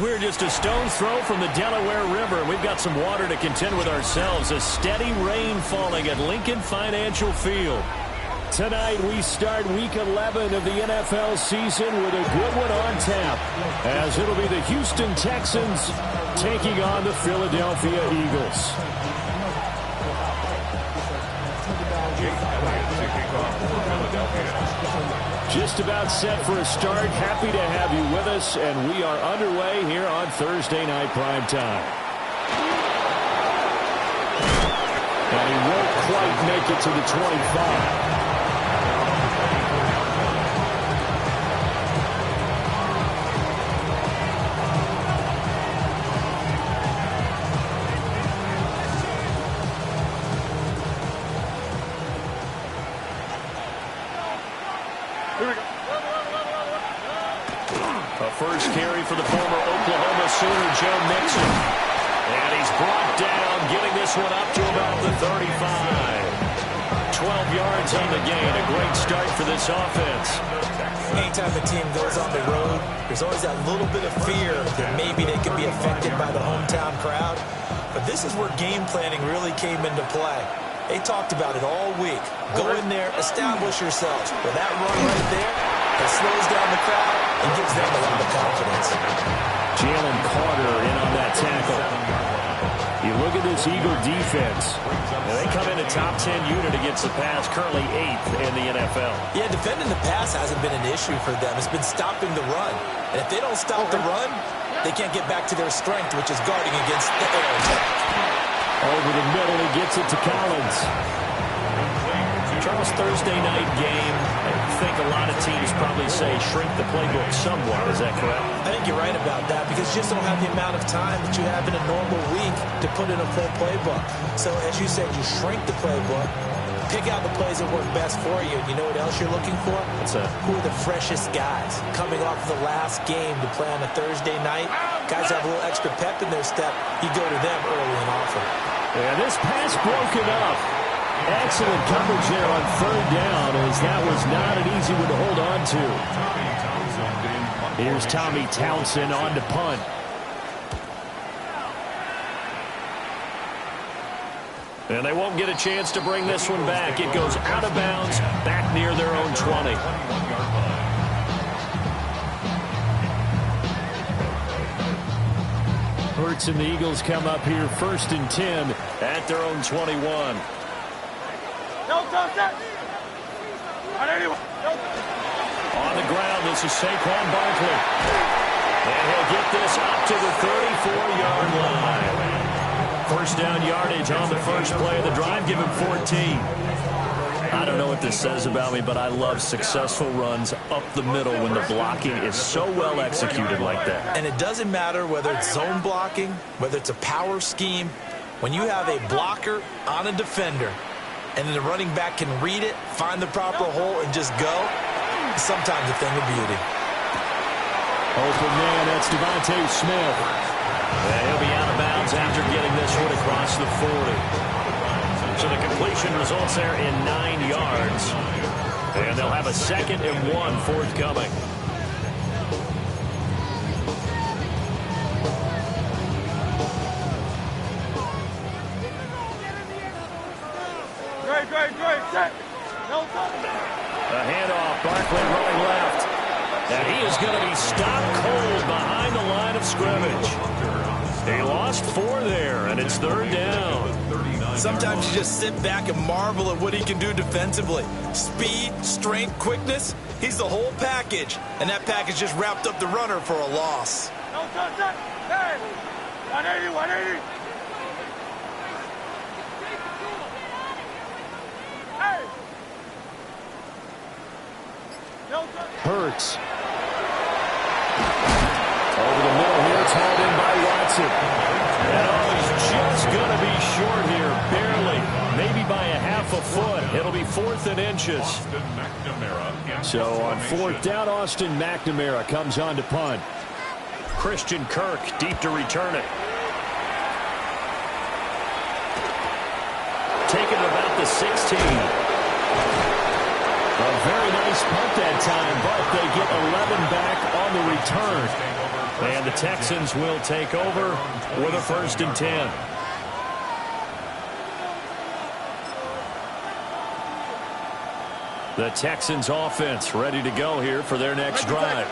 We're just a stone's throw from the Delaware River, and we've got some water to contend with ourselves. A steady rain falling at Lincoln Financial Field. Tonight we start Week 11 of the NFL season with a good one on tap, as it'll be the Houston Texans taking on the Philadelphia Eagles. Just about set for a start. Happy to have you with us, and we are underway here on Thursday Night Primetime. And he won't quite make it to the 25. First carry for the former Oklahoma Sooner, Joe Mixon. And he's brought down, getting this one up to about the 35. 12 yards on the gain. A great start for this offense. Anytime a team goes on the road, there's always that little bit of fear that maybe they could be affected by the hometown crowd. But this is where game planning really came into play. They talked about it all week. Go in there, establish yourselves. With that run right there, it slows down the crowd and gives them a lot of confidence. Jalen Carter in on that tackle. You look at this Eagle defense. They come in a top 10 unit against the pass, currently 8th in the NFL. Yeah, defending the pass hasn't been an issue for them. It's been stopping the run. And if they don't stop the run, they can't get back to their strength, which is guarding against the air attack. Over the middle, he gets it to Collins. Charles, Thursday night game, I think a lot of teams probably say shrink the playbook somewhat. Is that correct? I think you're right about that, because you just don't have the amount of time that you have in a normal week to put in a full playbook. So as you said, you shrink the playbook, pick out the plays that work best for you. You know what else you're looking for? Who are the freshest guys coming off the last game to play on a Thursday night? Guys have a little extra pep in their step. You go to them early and often. Yeah, this pass broken up. Excellent coverage there on third down, as that was not an easy one to hold on to. Here's Tommy Townsend on to punt. And they won't get a chance to bring this one back. It goes out of bounds, back near their own 20. Hurts and the Eagles come up here 1st and 10 at their own 21. On the ground, this is Saquon Barkley. And he'll get this up to the 34-yard line. First down yardage on the first play of the drive. Give him 14. I don't know what this says about me, but I love successful runs up the middle when the blocking is so well executed like that. And it doesn't matter whether it's zone blocking, whether it's a power scheme. When you have a blocker on a defender, and then the running back can read it, find the proper hole, and just go, sometimes a thing of beauty. Open man, that's Devontae Smith. And he'll be out of bounds after getting this one across the 40. So the completion results there in 9 yards. And they'll have a 2nd and 1 forthcoming. A handoff, Barkley running left. And he is going to be stopped cold behind the line of scrimmage. They lost 4 there, and it's 3rd down. Sometimes you just sit back and marvel at what he can do defensively. Speed, strength, quickness, he's the whole package. And that package just wrapped up the runner for a loss. Hey, 180, 180. Hurts. Over the middle here, it's hauled in by Watson. And he's just going to be short here, barely. Maybe by a half a foot. It'll be 4th and inches. So on 4th down, Austin McNamara comes on to punt. Christian Kirk deep to return it. Taken about the 16. A very nice nice punt that time, but they get 11 back on the return. And the Texans will take over with a 1st and 10. The Texans offense ready to go here for their next drive.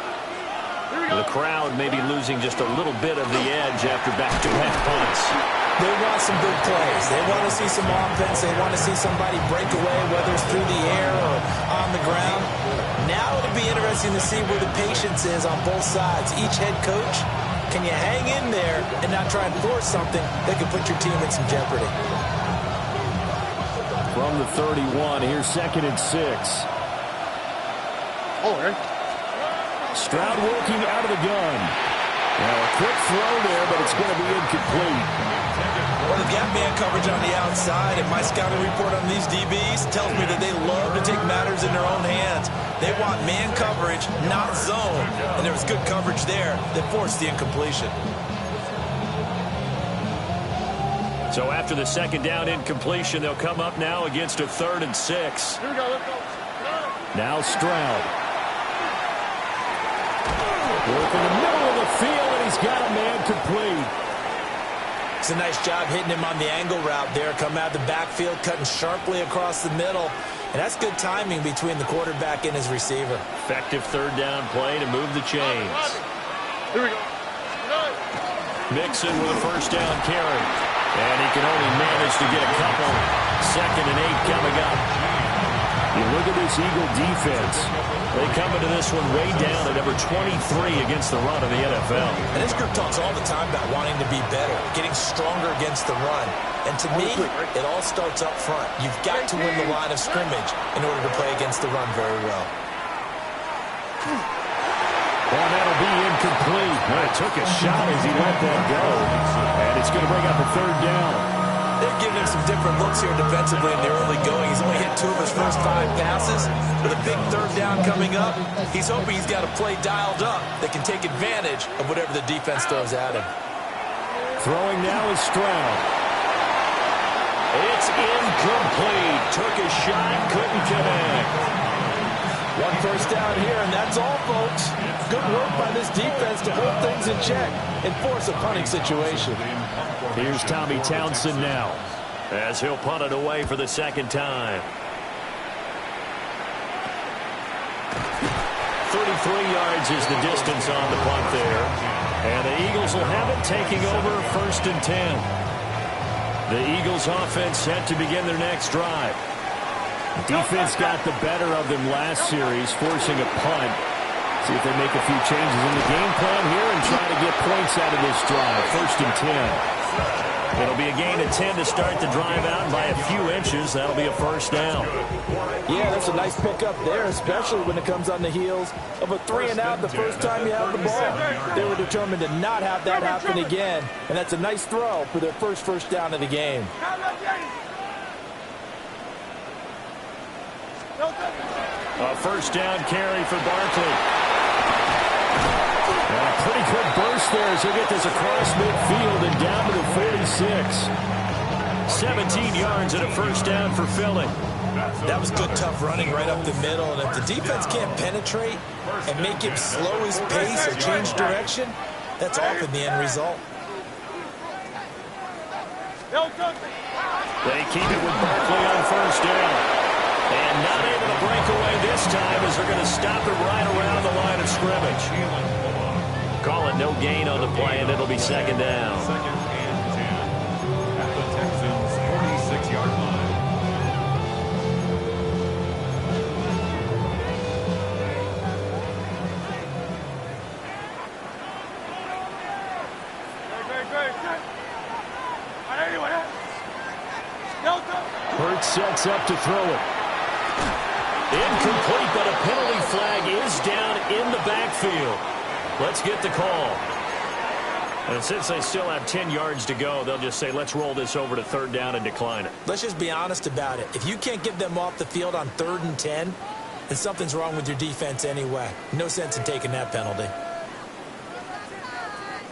The crowd may be losing just a little bit of the edge after back-to-back punts. They want some big plays. They want to see some offense. They want to see somebody break away, whether it's through the air or on the ground. Now it'll be interesting to see where the patience is on both sides. Each head coach, can you hang in there and not try and force something that could put your team in some jeopardy? From the 31, here's 2nd and 6. Stroud working out of the gun. Now a quick throw there, but it's going to be incomplete. Well, they've got man coverage on the outside, and my scouting report on these DBs tells me that they love to take matters in their own hands. They want man coverage, not zone, and there was good coverage there that forced the incompletion. So after the 2nd down incompletion, they'll come up now against a 3rd and 6. Here we go, let's go. Now Stroud. Work in the middle of the field, and he's got a man complete. It's a nice job hitting him on the angle route there. Come out of the backfield, cutting sharply across the middle. And that's good timing between the quarterback and his receiver. Effective 3rd down play to move the chains. Here we go. Mixon with a 1st down carry. And he can only manage to get a couple. 2nd and 8 coming up. You look at this Eagle defense. They come into this one way down at number 23 against the run of the NFL. And this group talks all the time about wanting to be better, getting stronger against the run. And to me, it all starts up front. You've got to win the line of scrimmage in order to play against the run very well. Well, that'll be incomplete. Well, it took a shot as he let that go. And it's going to bring up a 3rd down. They're giving him some different looks here defensively in the early going. He's only hit 2 of his first 5 passes. With a big 3rd down coming up, he's hoping he's got a play dialed up that can take advantage of whatever the defense throws at him. Throwing now is Stroud. It's incomplete. Took a shot, couldn't connect. 1 first down here, and that's all, folks. Good work by this defense to hold things in check and force a punting situation. Here's Tommy Townsend now, as he'll punt it away for the 2nd time. 33 yards is the distance on the punt there. And the Eagles will have it, taking over 1st and 10. The Eagles offense set to begin their next drive. Defense got the better of them last series, forcing a punt. See if they make a few changes in the game plan here and try to get points out of this drive. 1st and 10. It'll be a gain of 10 to start the drive out, and by a few inches, that'll be a 1st down. Yeah, that's a nice pickup there, especially when it comes on the heels of a 3-and-out the first time you have the ball. They were determined to not have that happen again, and that's a nice throw for their first down of the game. A 1st down carry for Barkley. And a pretty good burst there as he'll get this across midfield and down to the 46. 17 yards and a 1st down for Philly. That was good, tough running right up the middle. And if the defense can't penetrate and make him slow his pace or change direction, that's often the end result. They keep it with Barkley on 1st down. And not able to break away this time as they're going to stop it right around the line of scrimmage. Call it no gain on the play, and it'll be 2nd down. 2nd and 10 at the Texans' 46-yard line. Hurts sets up to throw it. Incomplete, but a penalty flag is down in the backfield. Let's get the call. And since they still have 10 yards to go, they'll just say, let's roll this over to 3rd down and decline it. Let's just be honest about it. If you can't get them off the field on 3rd and 10, then something's wrong with your defense anyway. No sense in taking that penalty.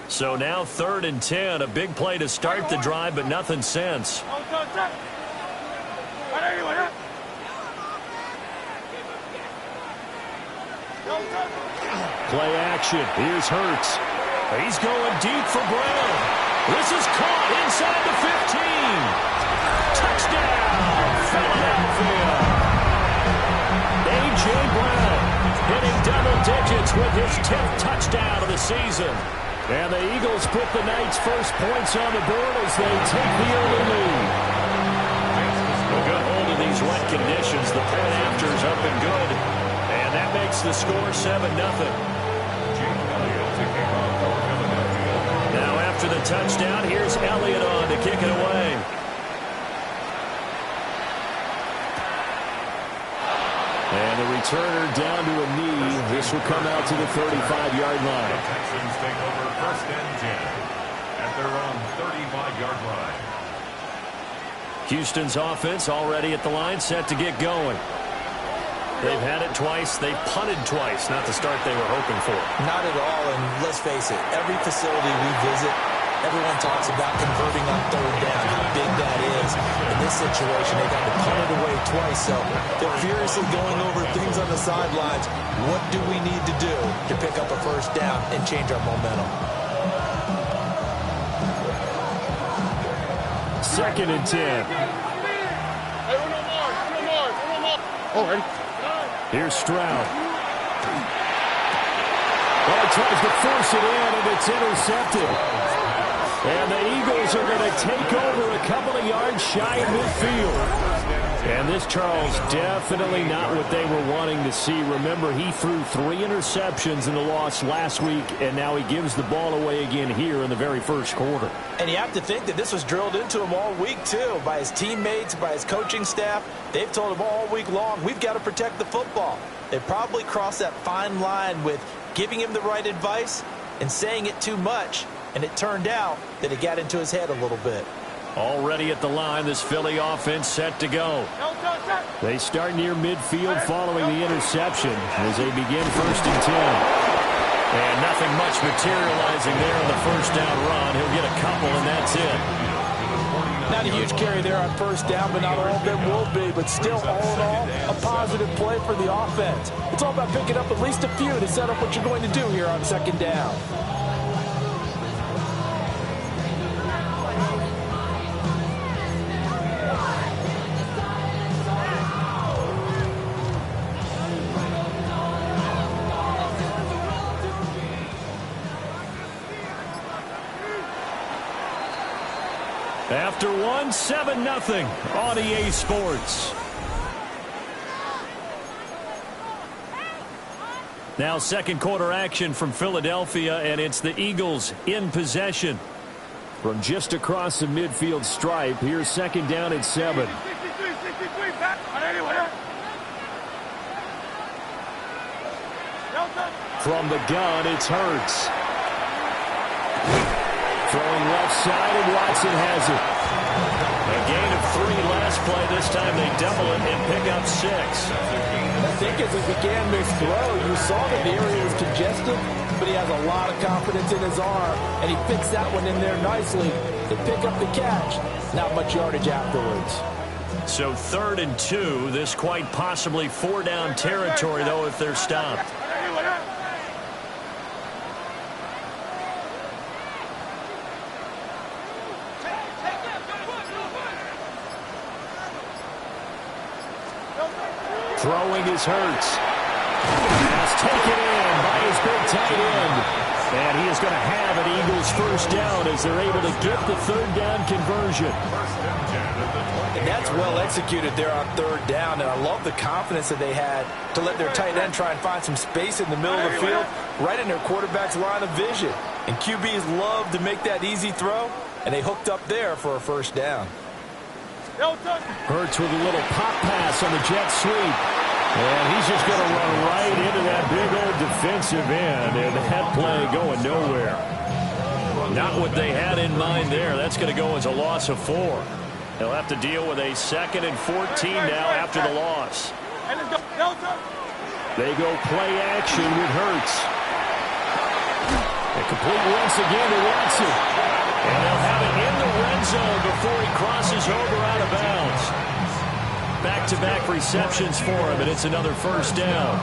So now 3rd and 10, a big play to start the drive, but nothing since. Play action. Here's Hurts. He's going deep for Brown. This is caught inside the 15. Touchdown, Philadelphia. A.J. Brown hitting double digits with his 10th touchdown of the season. And the Eagles put the Knights' first points on the board as they take the early lead. A good hold in these wet conditions. The point after's up and good. And that makes the score 7-0. Now after the touchdown, here's Elliott on to kick it away. And the returner down to a knee. This will come out to the 35-yard line. The Texans take over 1st and 10 at their own 35-yard line. Houston's offense already at the line, set to get going. They've had it twice. They've punted twice. Not the start they were hoping for. Not at all, and let's face it, every facility we visit, everyone talks about converting on 3rd down, how big that is. In this situation, they got to punt it away twice, so they're furiously going over things on the sidelines. What do we need to do to pick up a 1st down and change our momentum? 2nd and 10. Oh, ready? Here's Stroud. Well, he tries to force it in, and it's intercepted. And the Eagles are going to take over a couple of yards shy of midfield. And this, Charles, definitely not what they were wanting to see. Remember, he threw 3 interceptions in the loss last week, and now he gives the ball away again here in the very first quarter. And you have to think that this was drilled into him all week, too, by his teammates, by his coaching staff. They've told him all week long, we've got to protect the football. They probably crossed that fine line with giving him the right advice and saying it too much. And it turned out that it got into his head a little bit. Already at the line, this Philly offense set to go. They start near midfield following the interception as they begin 1st and 10. And nothing much materializing there on the 1st down run. He'll get a couple, and that's it. Not a huge carry there on 1st down, but not all of them will be. But still, all in all, a positive play for the offense. It's all about picking up at least a few to set up what you're going to do here on 2nd down. After one, 7-0 on EA Sports. Now 2nd quarter action from Philadelphia, and it's the Eagles in possession. From just across the midfield stripe, here's 2nd down at 7. From the gun, it's Hurts. Throwing left side, and Watson has it. A gain of 3 last play. This time they double it and pick up 6. I think as he began this throw, you saw that the area was congested, but he has a lot of confidence in his arm, and he fixed that one in there nicely to pick up the catch. Not much yardage afterwards. So 3rd and 2. This quite possibly 4-down territory, though, if they're stopped. Throwing is Hurts. Pass taken in by his big tight end. And he is going to have an Eagles 1st down as they're able to get the 3rd down conversion. And that's well executed there on 3rd down. And I love the confidence that they had to let their tight end try and find some space in the middle of the field, right in their quarterback's line of vision. And QBs love to make that easy throw, and they hooked up there for a 1st down. Hurts with a little pop pass on the jet sweep. And he's just going to run right into that big old defensive end. And that play going nowhere. Not what they had in mind there. That's going to go as a loss of 4. They'll have to deal with a 2nd and 14 now after the loss. They go play action with Hurts. A complete once again to Watson. And they'll have it in the red zone before he crosses over out of bounds. Back-to-back receptions for him, and it's another 1st down.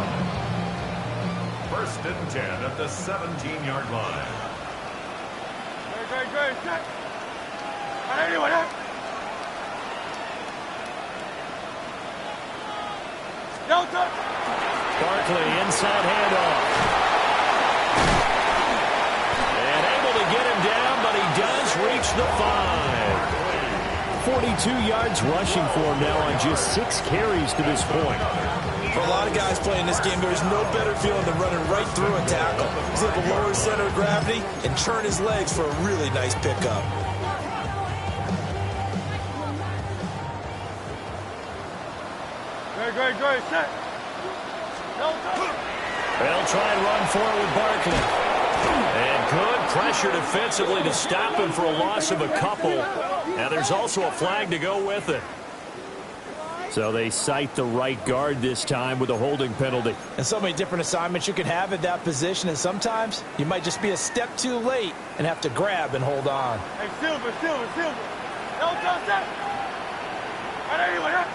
First and 10 at the 17-yard line. Good. Set. Anyone up? No touch. Barkley, inside handoff. And able to get him down, but he does reach the 5. 42 yards rushing for him now on just 6 carries to this point. For a lot of guys playing this game, there's no better feeling than running right through a tackle. He's able to lower his center of gravity and turn his legs for a really nice pickup. Good. Set. No touch. They'll try and run forward with Barkley. And good pressure defensively to stop him for a loss of a couple. Now there's also a flag to go with it. So they cite the right guard this time with a holding penalty. And so many different assignments you can have at that position, and sometimes you might just be a step too late and have to grab and hold on. Hey, Silver. No touch. Set. Anyone up?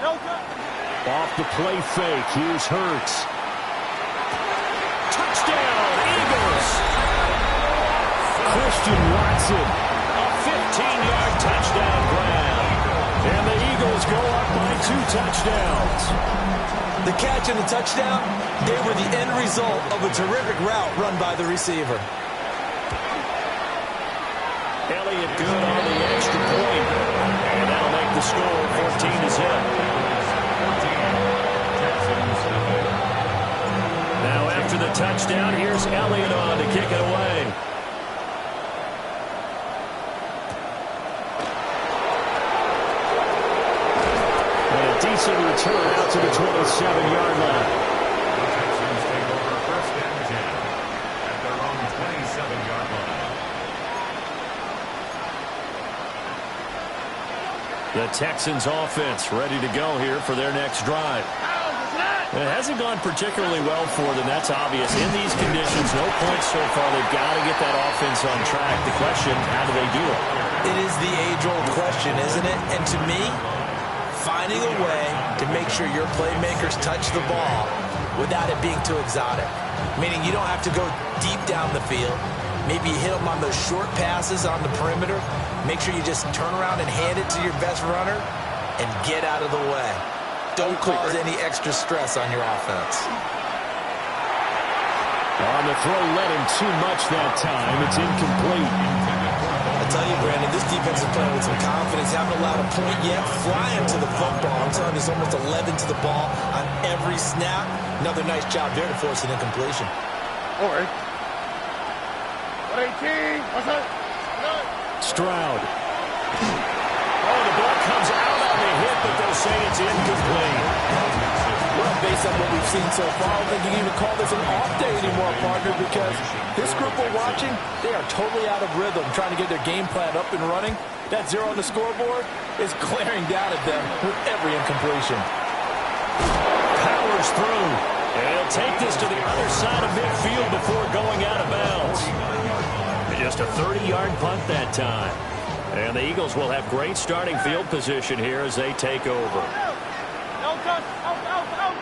No touch. Off the play fake. Here's Hurts. Touchdown, Eagles. Christian Watson. A 15-yard touchdown grab. And the Eagles go up by 2 touchdowns. The catch and the touchdown, they were the end result of a terrific route run by the receiver. Elliott good on the extra point. And that'll make the score 14-0. Now after the touchdown, here's Elliott on to kick it away. And a decent return out to the 27-yard line. The Texans take over first and 10 at their own 27-yard line. The Texans offense ready to go here for their next drive. It hasn't gone particularly well for them, that's obvious. In these conditions, no points so far. They've got to get that offense on track. The question, how do they do it? It is the age-old question, isn't it? And to me, finding a way to make sure your playmakers touch the ball without it being too exotic. Meaning you don't have to go deep down the field. Maybe hit them on those short passes on the perimeter. Make sure you just turn around and hand it to your best runner and get out of the way. Don't cause any extra stress on your offense. On the throw, led him too much that time. It's incomplete. I tell you, Brandon, this defense is playing with some confidence. Haven't allowed a point yet. Flying to the football. I'm telling you, there's almost 11 to the ball on every snap. Another nice job there to force an incompletion. All right. 18. What's up? Stroud. Oh, the ball comes out on the hit, but they'll say it's incomplete. Well, based on what we've seen so far, I don't think you can even call this an off day anymore, partner, because this group we're watching, they are totally out of rhythm, trying to get their game plan up and running. That 0 on the scoreboard is glaring down at them with every incompletion. Powers through. And he'll take this to the other side of midfield before going out of bounds. Just a 30-yard punt that time. And the Eagles will have great starting field position here as they take over. No touch. Out.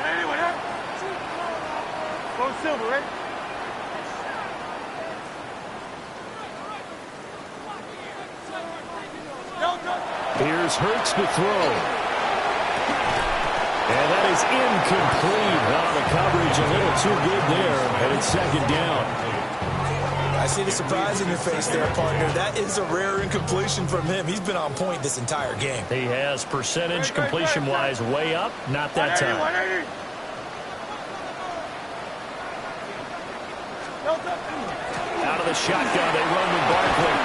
Anyone up? Go Silver, right? No touch. Here's Hurts to throw. And that is incomplete. Oh, the coverage a little too good there. And it's second down. I see the surprise in your face there, partner. That is a rare incompletion from him. He's been on point this entire game. He has percentage completion-wise way up. Not that time. 180. Out of the shotgun, they run with Barkley.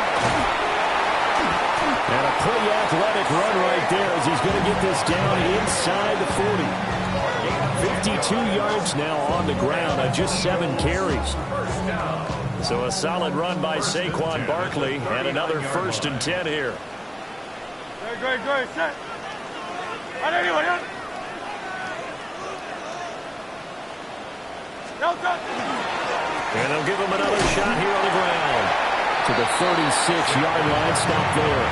And a pretty athletic run right there as he's going to get this down inside the 40. 52 yards now on the ground on just 7 carries. So a solid run by Saquon Barkley and another 1st and 10 here. Good. Set. Anyone up? No touch. And they'll give him another shot here on the ground. To the 36-yard line, stop there.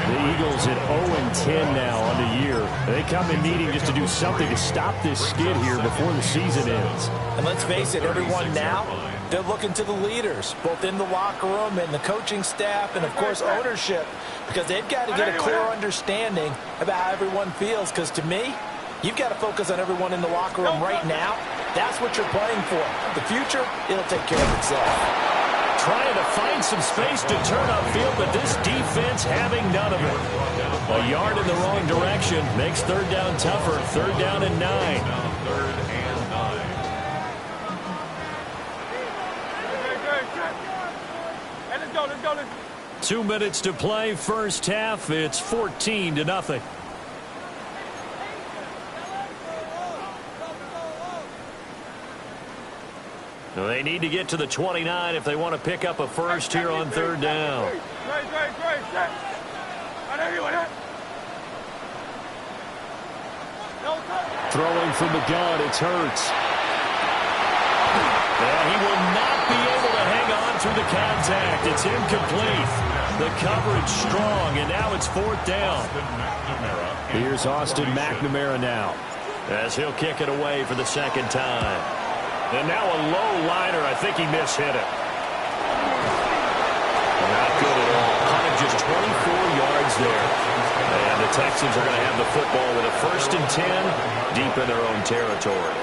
The Eagles at 0-10 now on the year. They come in needing just to do something to stop this skid here before the season ends. And let's face it, everyone now, they're looking to the leaders, both in the locker room and the coaching staff and, of course, ownership, because they've got to get a clear understanding about how everyone feels. Because to me, you've got to focus on everyone in the locker room right now. That's what you're playing for. The future, it'll take care of itself. Trying to find some space to turn upfield, but this defense having none of it. A yard in the wrong direction makes third down tougher. Third down and 9. Third and 9. Hey, let's go, let's go, let's go. 2 minutes to play, first half. It's 14-0. They need to get to the 29 if they want to pick up a first here on third down. Great, set. Throwing from the gun, it's Hurts. And he will not be able to hang on through the contact. It's incomplete. The coverage strong, and now it's fourth down. Here's Austin McNamara now, as he'll kick it away for the second time. And now a low liner. I think he mishit it. Not good at all. Hunted just 24 yards there. And the Texans are going to have the football with a 1st and 10 deep in their own territory.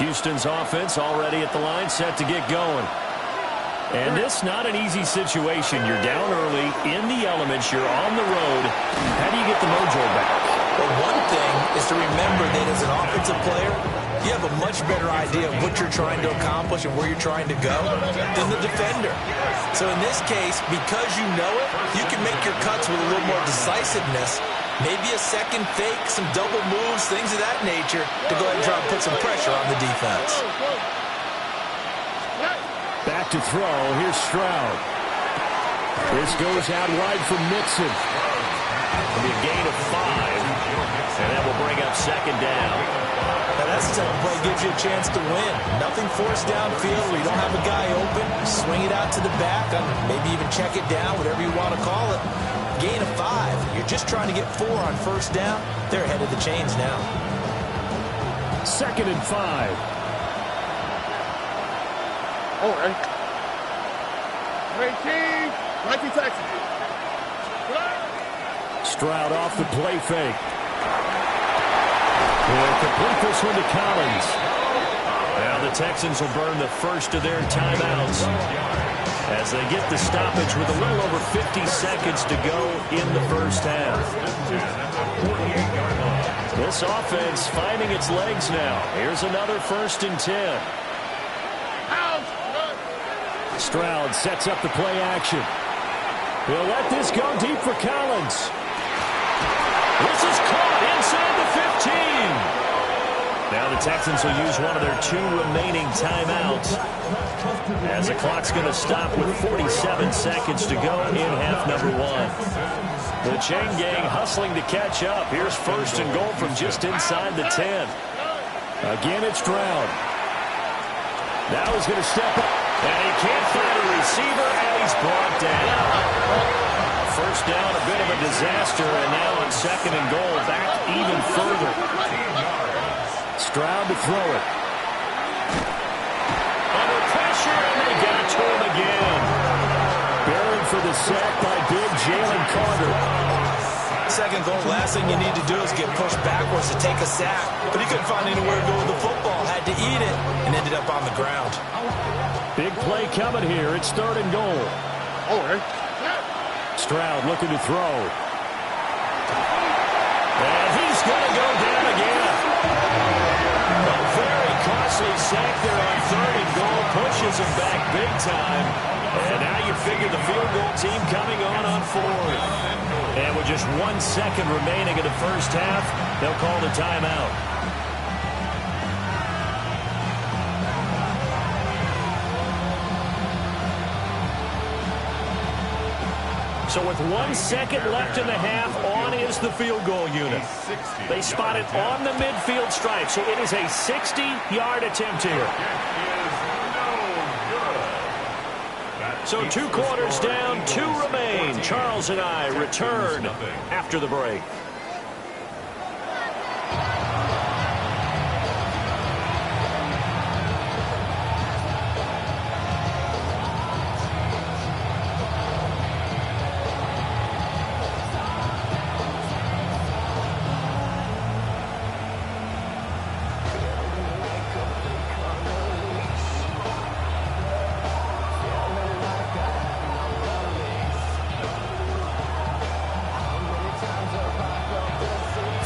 Houston's offense already at the line, set to get going. And this not an easy situation. You're down early, in the elements, you're on the road. How do you get the mojo back? Well, one thing is to remember that as an offensive player, you have a much better idea of what you're trying to accomplish and where you're trying to go than the defender. So in this case, because you know it, you can make your cuts with a little more decisiveness, maybe a second fake, some double moves, things of that nature, to go ahead and try and put some pressure on the defense. Back to throw. Here's Stroud. This goes out wide for Mixon. It'll be a gain of 5. And that will bring up second down. Now that's the type of play that gives you a chance to win. Nothing forced downfield where you don't have a guy open. Swing it out to the back. Maybe even check it down, whatever you want to call it. Gain of 5. You're just trying to get 4 on first down. They're ahead of the chains now. 2nd and 5. All right. Great team. Like you, Texans. Stroud off the play fake. He'll complete this one to Collins. Now the Texans will burn the first of their timeouts as they get the stoppage with a little over 50 seconds to go in the first half. This offense finding its legs now. Here's another 1st and 10. Stroud sets up the play action. He'll let this go deep for Collins. This is caught inside the 15. Now the Texans will use one of their 2 remaining timeouts as the clock's going to stop with 47 seconds to go in half number 1. The chain gang hustling to catch up. Here's 1st and goal from just inside the 10. Again, it's Stroud. Now he's going to step up. And he can't find a receiver, and he's brought down. First down, a bit of a disaster, and now on 2nd and goal, back even further. Stroud to throw it. Under pressure, and they got to him again. Buried for the sack by big Jalen Carter. 2nd goal, last thing you need to do is get pushed backwards to take a sack. But he couldn't find anywhere to go with the football, had to eat it, and ended up on the ground. Big play coming here. It's 3rd and goal. All right. Stroud looking to throw. And he's going to go down again. A very costly sack there on 3rd and goal. Pushes him back big time. And now you figure the field goal team coming on 4th. And with just 1 second remaining in the first half, they'll call the timeout. So with 1 second left in the half, on is the field goal unit. They spot it on the midfield stripe, so it is a 60-yard attempt here. So 2 quarters down, 2 remain. Charles and I return after the break.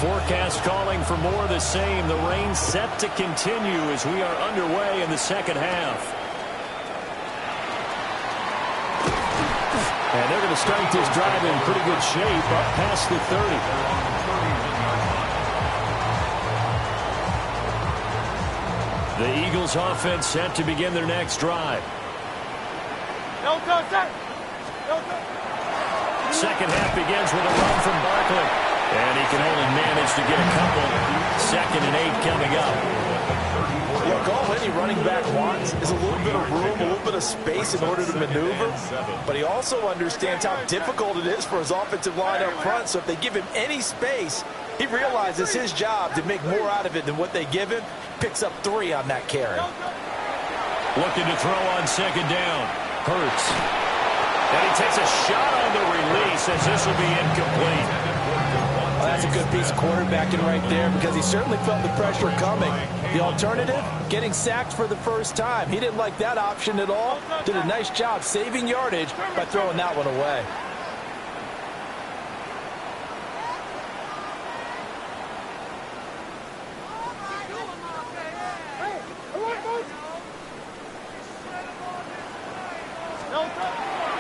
Forecast calling for more of the same. The rain set to continue as we are underway in the second half. And they're going to start this drive in pretty good shape up past the 30. The Eagles offense set to begin their next drive. Second half begins with a run from Barkley. And he can only manage to get a couple. 2nd and 8 coming up. Look, all any running back wants is a little bit of room, a little bit of space in order to maneuver. But he also understands how difficult it is for his offensive line up front. So if they give him any space, he realizes his job to make more out of it than what they give him. Picks up 3 on that carry. Looking to throw on 2nd down. Hurts. And he takes a shot on the release as this will be incomplete. Well, that's a good piece of quarterbacking right there because he certainly felt the pressure coming. The alternative, getting sacked for the first time. He didn't like that option at all. Did a nice job saving yardage by throwing that one away.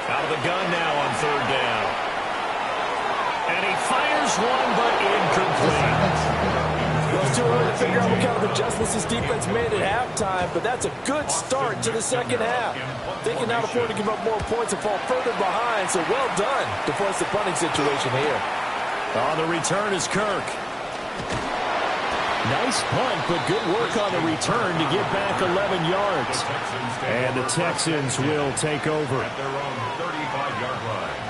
Out of the gun now on 3rd down. And he fires one, but incomplete. Well, it's too early to figure out what kind of adjustments this defense made at halftime, but that's a good start to the second half. They can now afford to give up more points and fall further behind, so well done to force the punting situation here. On the return is Kirk. Nice punt, but good work on the return to get back 11 yards. And the Texans will take over. At their own 35-yard line.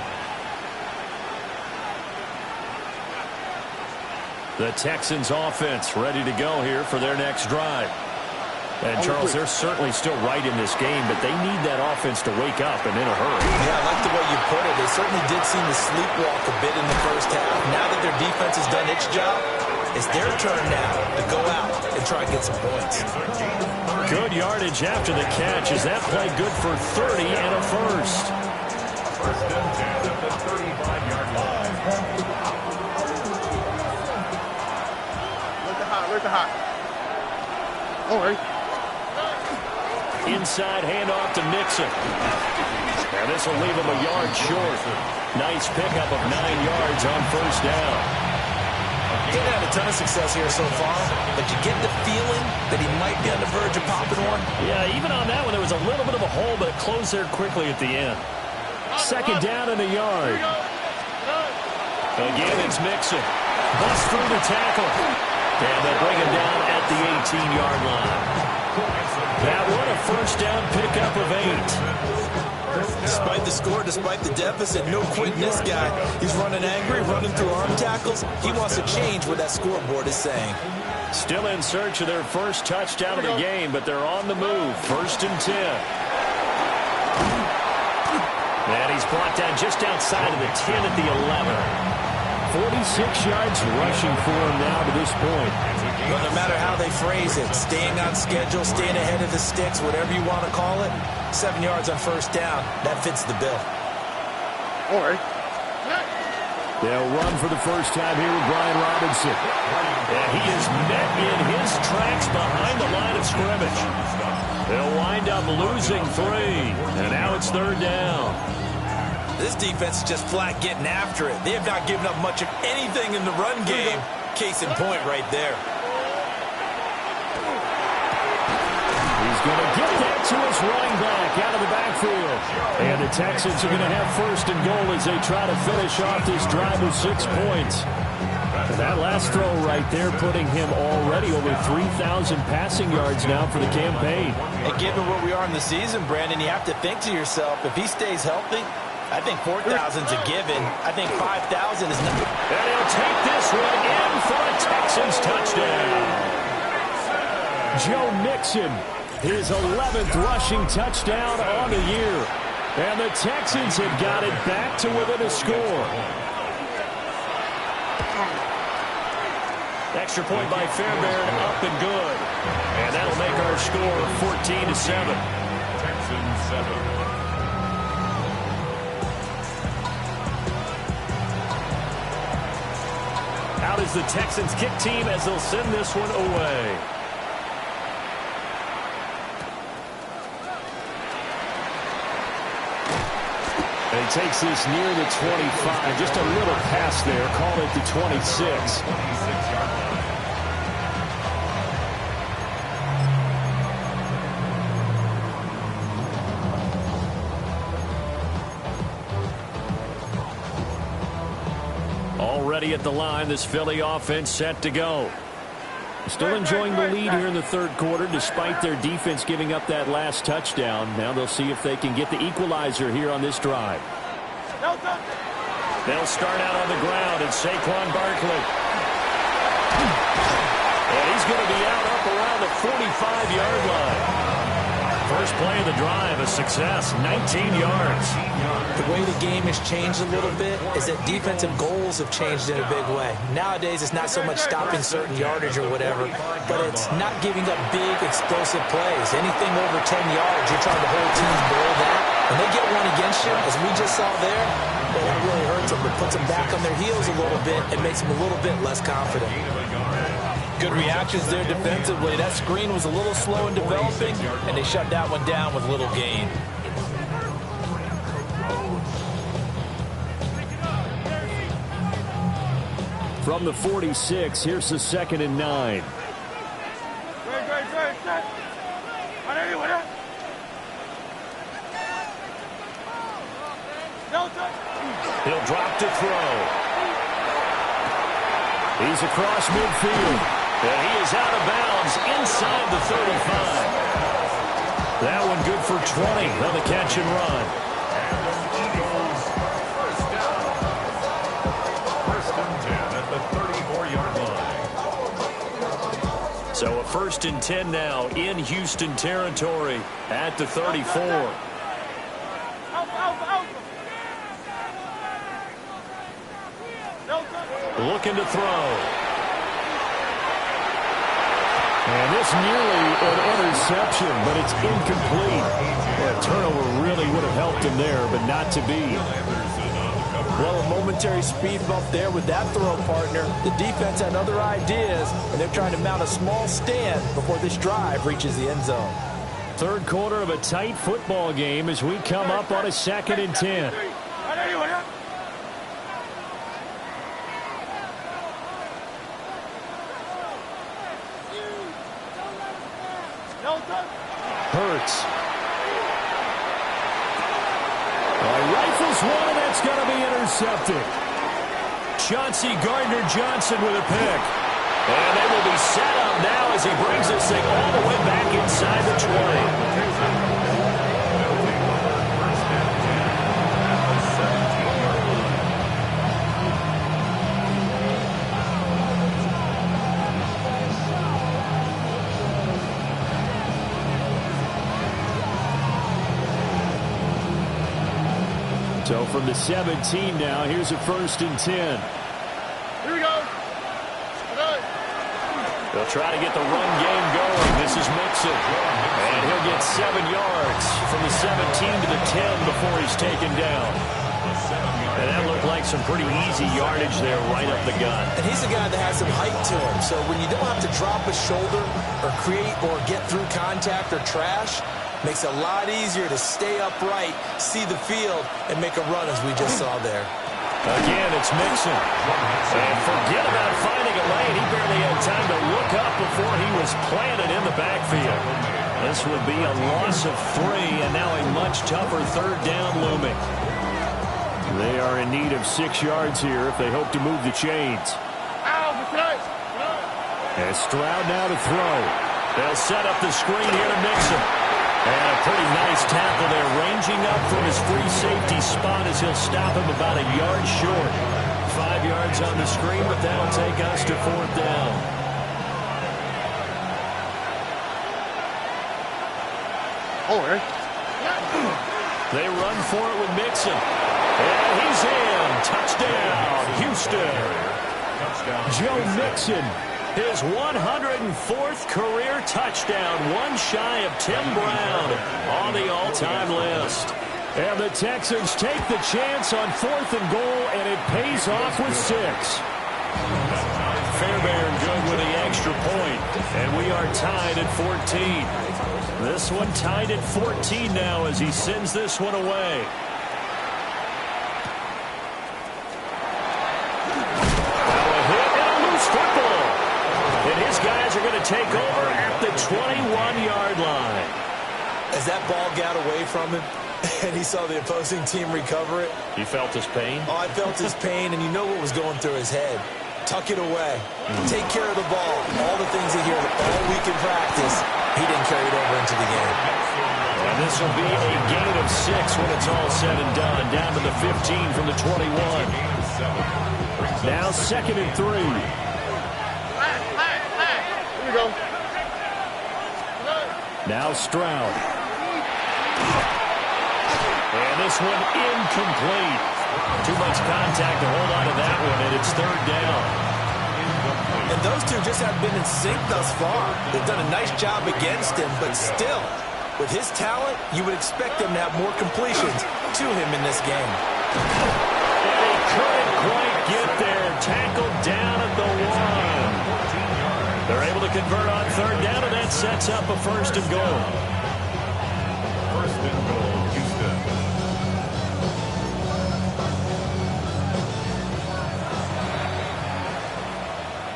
The Texans offense ready to go here for their next drive. And Charles, they're certainly still right in this game, but they need that offense to wake up and in a hurry. Yeah, I like the way you put it. They certainly did seem to sleepwalk a bit in the first half. Now that their defense has done its job, it's their turn now to go out and try and get some points. Good yardage after the catch. Is that play good for 30 and a first? First and 10 at the 35-yard line. Where's the hot? Don't worry. Inside handoff to Mixon. And this will leave him a yard short. Nice pickup of 9 yards on 1st down. He hasn't had a ton of success here so far, but you get the feeling that he might be on the verge of popping one. Yeah, even on that one, there was a little bit of a hole, but it closed there quickly at the end. 2nd down in the yard. Again, it's Mixon. Busts through the tackle. And they'll bring him down at the 18-yard line. That one a 1st down pickup of 8. Despite the score, despite the deficit, no quitting this guy. He's running angry, running through arm tackles. He wants to change what that scoreboard is saying. Still in search of their first touchdown of the game, but they're on the move. 1st and 10. And he's brought down just outside of the 10 at the 11. 46 yards rushing for him now to this point. Well, no matter how they phrase it, staying on schedule, staying ahead of the sticks, whatever you want to call it, 7 yards on 1st down, that fits the bill. Don't worry. They'll run for the first time here with Brian Robinson. And he is met in his tracks behind the line of scrimmage. They'll wind up losing 3. And now it's 3rd down. This defense is just flat getting after it. They have not given up much of anything in the run game. Case in point right there. He's going to get that to his running back out of the backfield. And the Texans are going to have 1st and goal as they try to finish off this drive with 6 points. That last throw right there putting him already over 3,000 passing yards now for the campaign. And given where we are in the season, Brandon, you have to think to yourself, if he stays healthy, I think 4,000's a given. I think 5,000 is not. And he'll take this one in for a Texans touchdown. Joe Mixon, his 11th rushing touchdown on the year. And the Texans have got it back to within a score. Extra point by Fairbairn, up and good. And that'll make our score 14-7. Texans 7. Out is the Texans kick team as they'll send this one away. And he takes this near the 25. Just a little pass there. Call it the 26. 26-yard line. Already at the line, this Philly offense set to go. Still enjoying the lead here in the third quarter despite their defense giving up that last touchdown. Now they'll see if they can get the equalizer here on this drive. They'll start out on the ground and Saquon Barkley. And he's going to be out up around the 45-yard line. First play of the drive, a success, 19 yards. The way the game has changed a little bit is that defensive goals have changed in a big way. Nowadays, it's not so much stopping certain yardage or whatever, but it's not giving up big, explosive plays. Anything over 10 yards, you're trying to hold teams below that. When they get one against you, as we just saw there, well, that really hurts them. It puts them back on their heels a little bit and makes them a little bit less confident. Good reactions there defensively. That screen was a little slow in developing, and they shut that one down with little gain. From the 46, here's the 2nd and 9. He'll drop to throw. He's across midfield. And he is out of bounds inside the 35. That one good for 20 on the catch and run. First and 10 at the 34-yard line. So a 1st and 10 now in Houston territory at the 34. Looking to throw. And this nearly an interception, but it's incomplete. Well, a turnover really would have helped him there, but not to be. Well, a momentary speed bump there with that throw, partner. The defense had other ideas, and they're trying to mount a small stand before this drive reaches the end zone. Third quarter of a tight football game as we come up on a 2nd and 10. Hurts. Rifles one, and that's going to be intercepted. Chauncey Gardner-Johnson with a pick. And they will be set up now as he brings this thing all the way back inside the 20. So from the 17 now, here's a 1st and 10. Here we go. They'll try to get the run game going. This is Mixon. And he'll get 7 yards from the 17 to the 10 before he's taken down. And that looked like some pretty easy yardage there right up the gut. And he's a guy that has some height to him. So when you don't have to drop a shoulder or create or get through contact or trash, makes it a lot easier to stay upright, see the field, and make a run as we just saw there. Again, it's Mixon. And forget about finding a lane. He barely had time to look up before he was planted in the backfield. This would be a loss of 3, and now a much tougher 3rd down looming. They are in need of 6 yards here if they hope to move the chains. Ow! And Stroud now to throw. They'll set up the screen here to Mixon. And a pretty nice tackle there, ranging up from his free safety spot as he'll stop him about a yard short. 5 yards on the screen, but that'll take us to 4th down. They run for it with Mixon. And he's in. Touchdown, Houston. Joe Mixon, his 104th career touchdown, one shy of Tim Brown on the all-time list. And the Texans take the chance on 4th and goal, and it pays off with 6. Fairbairn good with the extra point, and we are tied at 14. This one tied at 14 now as he sends this one away. And his guys are going to take over at the 21-yard line. As that ball got away from him and he saw the opposing team recover it. He felt his pain? Oh, I felt his pain, and you know what was going through his head. Tuck it away. Take care of the ball. All the things he heard all week in practice, he didn't carry it over into the game. And this will be a gain of 6 when it's all said and done. Down to the 15 from the 21. Now 2nd and 3. Go. Now Stroud. And this one incomplete. Too much contact to hold on to that one, and it's 3rd down. And those two just have been in sync thus far. They've done a nice job against him, but still, with his talent, you would expect them to have more completions to him in this game. And he couldn't quite get there. Tackled down at the 1. They're able to convert on 3rd down, and that sets up a 1st and goal. 1st and goal, Houston.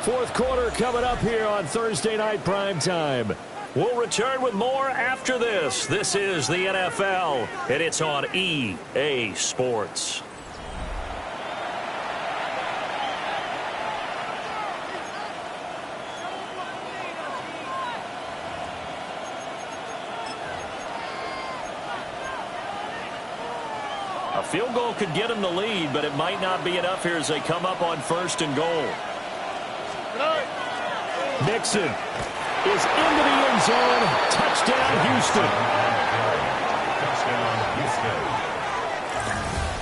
Fourth quarter coming up here on Thursday Night Primetime. We'll return with more after this. This is the NFL, and it's on EA Sports. A field goal could get them the lead, but it might not be enough here as they come up on 1st and goal. Mixon is into the end zone. Touchdown, Houston.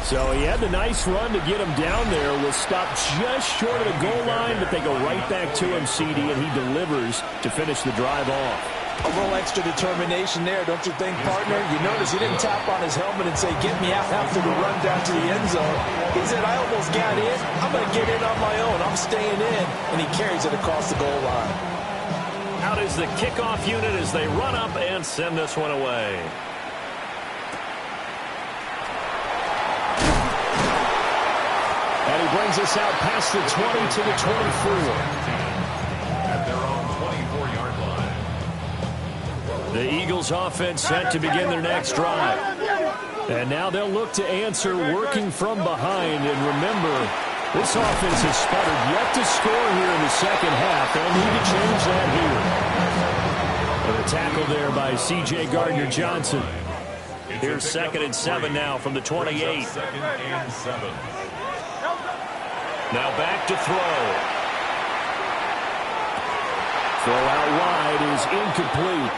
So he had the nice run to get him down there. Was stopped just short of the goal line, but they go right back to him, CD, and he delivers to finish the drive off. A little extra determination there, don't you think, partner? You notice he didn't tap on his helmet and say, get me out after the run down to the end zone. He said, I almost got in. I'm going to get in on my own. I'm staying in. And he carries it across the goal line. Out is the kickoff unit as they run up and send this one away. And he brings us out past the 20 to the 24. At their own 24-yard line. The Eagles offense set to begin their next drive. And now they'll look to answer working from behind. And remember, this offense has sputtered yet to score here in the second half. They'll need to change that here. And a tackle there by C.J. Gardner-Johnson. Here's 2nd and 7 now from the 28. 2nd and 7. Now back to throw. Throw out wide is incomplete.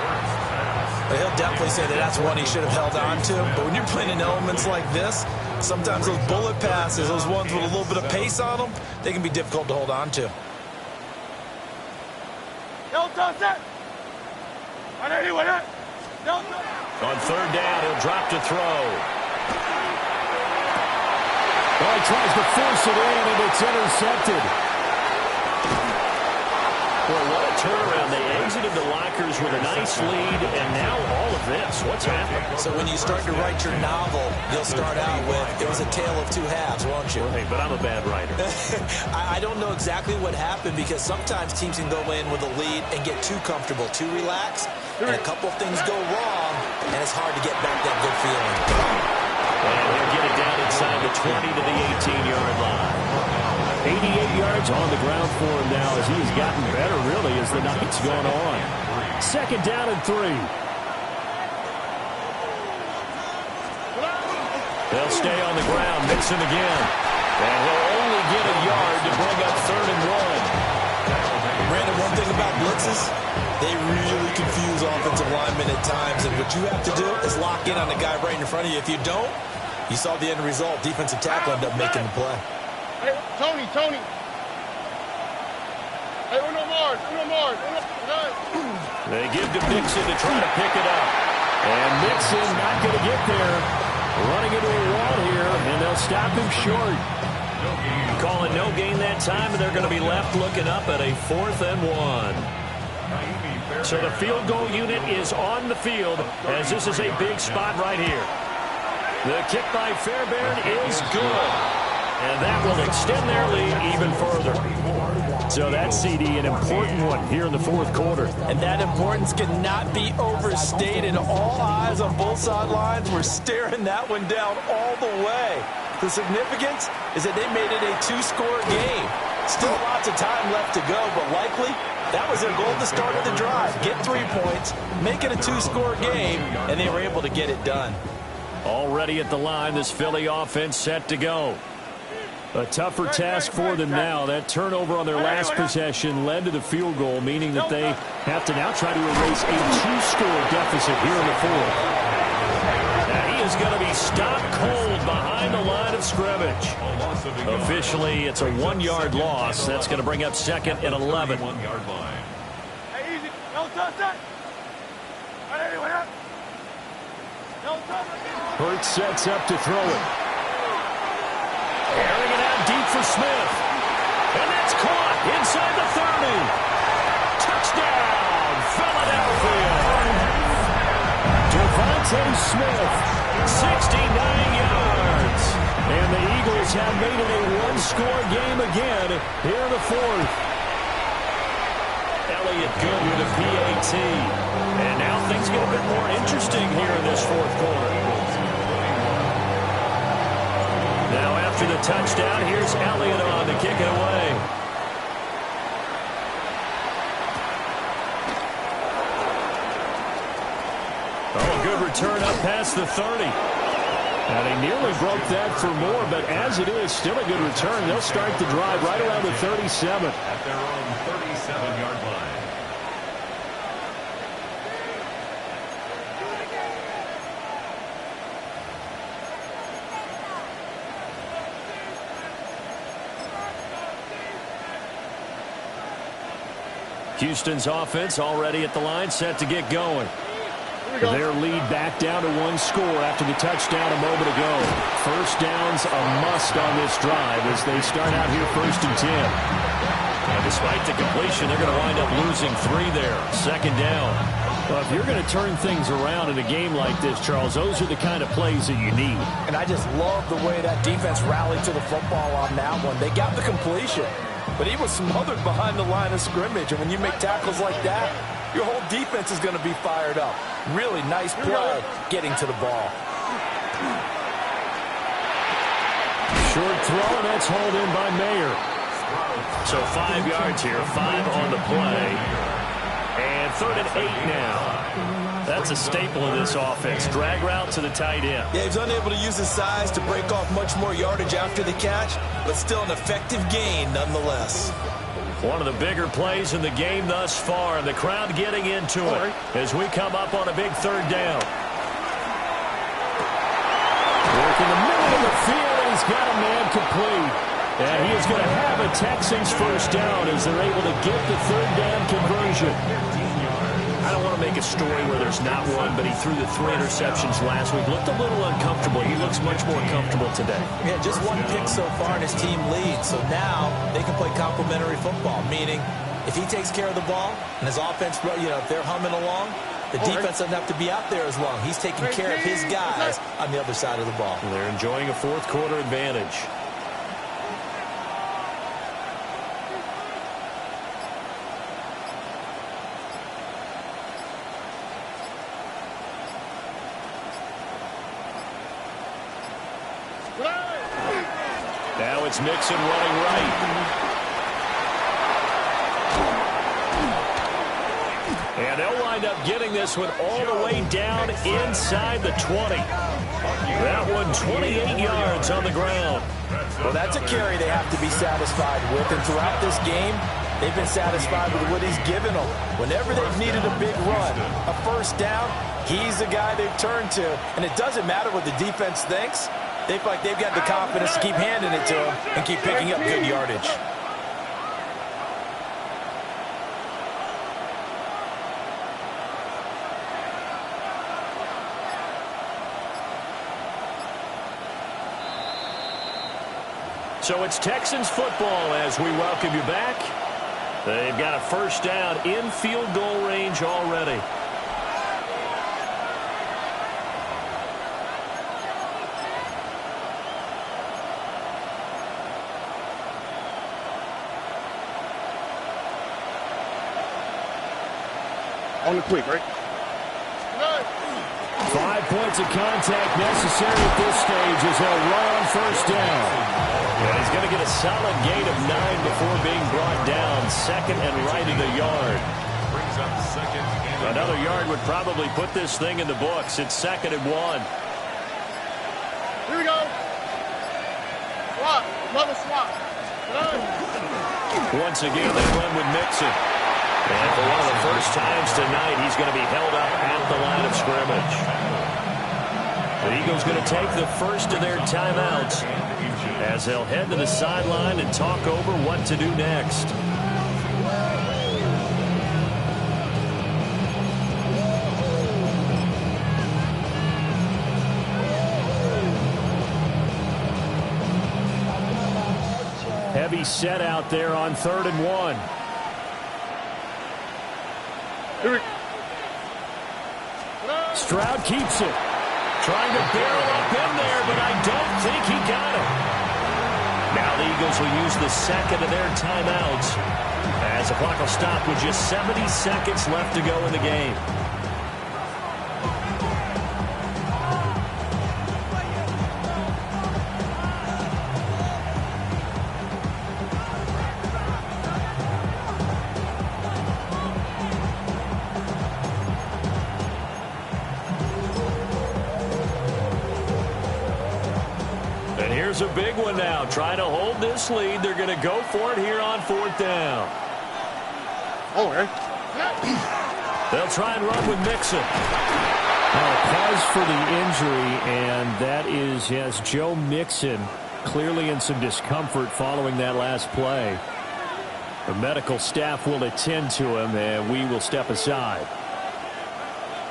He'll definitely say that that's one he should have held on to. But when you're playing in elements like this, sometimes those bullet passes, those ones with a little bit of pace on them, they can be difficult to hold on to. On 3rd down, he'll drop to throw. Well, he tries to force it in, and it's intercepted. Well, what a turnaround. They exited the lockers with a nice lead, and now all of this. What's happened? So when you start to write your novel, you'll start out with, it was a tale of two halves, won't you? Hey, but I'm a bad writer. I don't know exactly what happened, because sometimes teams can go in with a lead and get too comfortable, too relaxed, and a couple of things go wrong, and it's hard to get back that good feeling. And he'll get it down inside the 20 to the 18-yard line. 88 yards on the ground for him now as he has gotten better, really, as the night's gone on. 2nd down and 3. They'll stay on the ground. Mixon again. And he'll only get a yard to bring up 3rd and 1. Brandon, one thing about blitzes, they really confuse offensive linemen at times. And what you have to do is lock in on the guy right in front of you. If you don't, you saw the end result. Defensive tackle ended up making the play. Hey, Tony. Hey, uno more. They give to Mixon to try to pick it up. And Mixon not going to get there. Running into a wall here, and they'll stop him short. Calling no gain that time, and they're going to be left looking up at a 4th and 1. So the field goal unit is on the field as this is a big spot right here. The kick by Fairbairn is good. And that will extend their lead even further. So that CD, an important one here in the 4th quarter. And that importance cannot be overstated. All eyes on both sidelines were staring that one down all the way. The significance is that they made it a 2-score game. Still lots of time left to go, but likely that was their goal at the start of the drive. Get 3 points, make it a 2-score game, and they were able to get it done. Already at the line, this Philly offense set to go. A tougher task for them now. That turnover on their last possession led to the field goal, meaning that they have to now try to erase a 2-score deficit here in the 4th. Now he is going to be stopped cold behind the line of scrimmage. Officially, it's a 1-yard loss. That's going to bring up 2nd and 11. Hey, easy. Don't touch that. Hey, what up? Don't touch it. Hurts sets up to throw it. Airing it out deep for Smith. And that's caught inside the 30. Touchdown, Philadelphia. Devontae Smith, 69 yards. And the Eagles have made it a 1-score game again here in the 4th. Elliott good with a PAT. And now things get a bit more interesting here in this 4th quarter. Now after the touchdown, here's Elliott on to kick it away. Oh, a good return up past the 30. And they nearly broke that for more, but as it is, still a good return. They'll start the drive right around the 37. At their own 37-yard line. Houston's offense already at the line, set to get going. Their lead back down to 1 score after the touchdown a moment ago. First down's a must on this drive as they start out here 1st and 10. And despite the completion, they're going to wind up losing 3 there. 2nd down. Well, if you're going to turn things around in a game like this, Charles, those are the kind of plays that you need. And I just love the way that defense rallied to the football on that one. They got the completion, but he was smothered behind the line of scrimmage. And when you make tackles like that, your whole defense is going to be fired up. Really nice play getting to the ball. Short throw, and that's hauled in by Mayer. So 5 yards here, 5 on the play. And 3rd and 8 now. That's a staple of this offense. Drag route to the tight end. Yeah, he's unable to use his size to break off much more yardage after the catch, but still an effective gain nonetheless. One of the bigger plays in the game thus far, and the crowd getting into it as we come up on a big 3rd down. Work in the middle of the field, and he's got a man complete. And he is going to have a Texans first down as they're able to get the 3rd down conversion. I don't want to make a story where there's not one, but he threw the 3 interceptions last week. Looked a little uncomfortable. He looks much more comfortable today. Yeah, just 1 pick so far, and his team leads. So now they can play complementary football, meaning if he takes care of the ball and his offense, if they're humming along, the defense doesn't have to be out there as long. He's taking care of his guys on the other side of the ball. They're enjoying a 4th quarter advantage. Now it's Mixon running right. And they'll wind up getting this one all the way down inside the 20. That one 28 yards on the ground. Well, that's a carry they have to be satisfied with. And throughout this game, they've been satisfied with what he's given them. Whenever they've needed a big run, a first down, he's the guy they've turned to. And it doesn't matter what the defense thinks. They feel like they've got the confidence to keep handing it to him and keep picking up good yardage. So it's Texans football as we welcome you back. They've got a first down in field goal range already. On the quick, right? 5 points of contact necessary at this stage as they'll run on first down. And he's going to get a solid gain of 9 before being brought down. Second and right in the yard. Brings up second. Another yard would probably put this thing in the books. It's 2nd and 1. Here we go. Swap. Another swap. Once again, they run with Mixon. And for one of the first times tonight, he's going to be held up at the line of scrimmage. The Eagles going to take the first of their timeouts as they'll head to the sideline and talk over what to do next. Heavy set out there on 3rd and 1. Stroud keeps it. Trying to barrel up in there, but I don't think he got it. Now the Eagles will use the second of their timeouts as the clock will stop with just 70 seconds left to go in the game. Here's a big one now. Trying to hold this lead. They're going to go for it here on 4th down. Oh, okay. They'll try and run with Mixon. Now, pause for the injury, and that is, yes, Joe Mixon clearly in some discomfort following that last play. The medical staff will attend to him, and we will step aside.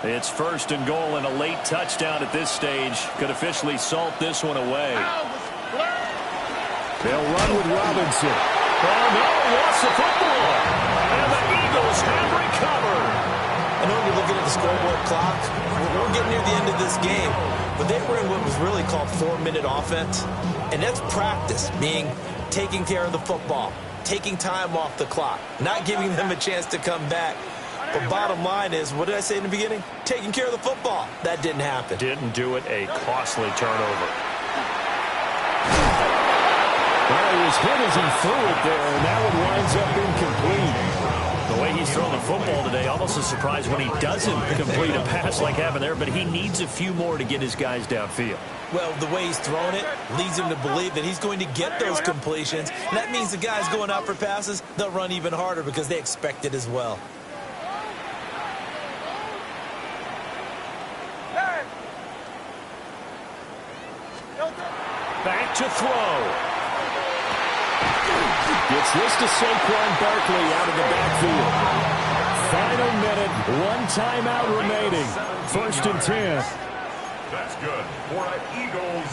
It's 1st and goal and a late touchdown at this stage. Could officially salt this one away. They'll run with Robinson. Oh, no, he lost the football. And the Eagles have recovered. I know you're looking at the scoreboard clock. We're getting near the end of this game. But they were in what was really called 4-minute offense. And that's practice, meaning taking care of the football, taking time off the clock, not giving them a chance to come back. But bottom line is, what did I say in the beginning? Taking care of the football. That didn't happen. Didn't do it. A costly turnover. Well, he was hit as he threw it there, and that one winds up incomplete. The way he's thrown the football today, almost a surprise when he doesn't complete a pass like happened there, but he needs a few more to get his guys downfield. Well, the way he's thrown it leads him to believe that he's going to get those completions. And that means the guys going out for passes, they'll run even harder because they expect it as well. Back to throw. Gets this to Saquon Barkley out of the backfield. Final minute, 1 timeout remaining. 1st and 10. That's good for an Eagles